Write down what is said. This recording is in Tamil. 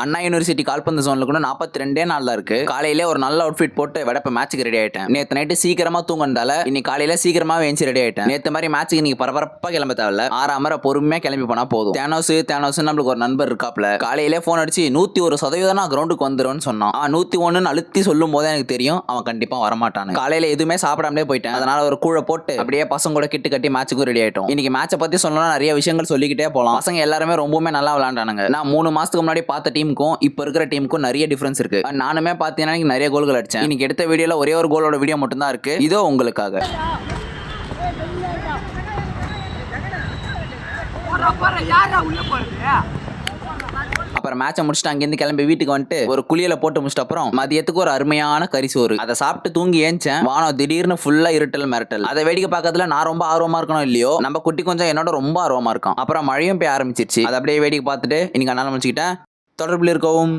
அண்ணா யூனிவர்சிட்டி கால்பந்து ஜோன்ல கூட 42 நாள் தான் இருக்கு. காலையிலே ஒரு நல்ல அவுட்ஃபிட் போட்டு வெடப்ப மேட்சுக்கு ரெடி ஆயிட்டேன். நேத்து நைட்டு சீக்கிரமா தூங்கினால இன்னைக்கு காலையில சீக்கிரமாவே எஞ்சி ரெடி ஆயிட்டேன். நேத்து மாதிரி மேட்சுக்கு நீங்க பரபரப்பா கிளம்ப தேவையில்ல. 6 பொறுமையா கிளம்பி போனா போதும். தேனோஸ் நம்மளுக்கு ஒரு நண்பர் இருக்காப்ல. காலையிலே போன் அடிச்சு 101% கிரவுண்டுக்கு வந்துருன்னு சொன்னான். 101 அழுத்தி சொல்லும் போதே எனக்கு தெரியும் அவன் கண்டிப்பா வரமாட்டான். காலையில எதுவுமே சாப்பிடாமலே போயிட்டேன். அதனால ஒரு கூழ போட்டு அப்படியே பசங்க கூட கிட்டு கட்டி மேட்சுக்கு ரெடி ஆயிட்டோம். இன்னைக்கு மேட்சை பத்தி சொல்லணும்னா நிறைய விஷயங்கள் சொல்லிக்கிட்டே போலாம். பசங்க எல்லாருமே ரொம்பவே நல்லா விளையாண்டானுங்க. நான் 3 மாசத்துக்கு முன்னாடி பார்த்த டீமுக்கும் இப்ப இருக்கிற டீமுக்கும் நிறைய டிஃபரன்ஸ் இருக்கு. நானுமே பாத்தீங்கன்னா நிறைய கோல்கள் அடிச்சேன். இன்னைக்கு எடுத்த வீடியோல ஒரே ஒரு கோலோட வீடியோ மட்டும் தான் இருக்கு. இதோ உங்களுக்காக. அப்புறம் மேட்சை முடிச்சுட்டு அங்கேருந்து கிளம்பி வீட்டுக்கு வந்துட்டு ஒரு குளியல போட்டு முடிச்சிட்ட அப்புறம் மதியத்துக்கு ஒரு அருமையான கரிசோறு அதை சாப்பிட்டு தூங்கி ஏஞ்சேன். வானம் திடீர்னு ஃபுல்லா இருட்டல் மிரட்டல். அதை வேடிக்கை பார்க்கறதுல நான் ரொம்ப ஆர்வமா இருக்கணும் இல்லையோ, நம்ம குட்டி கொஞ்சம் என்னோட ரொம்ப ஆர்வமா இருக்கான். அப்புறம் மழையும் பெய்ய ஆரம்பிச்சிருச்சு. அதை அப்படியே வேடிக்கை பார்த்துட்டு இன்னைக்கு அண்ணால முடிச்சுக்கிட்டேன். தொடர்பில் இருக்கவும்.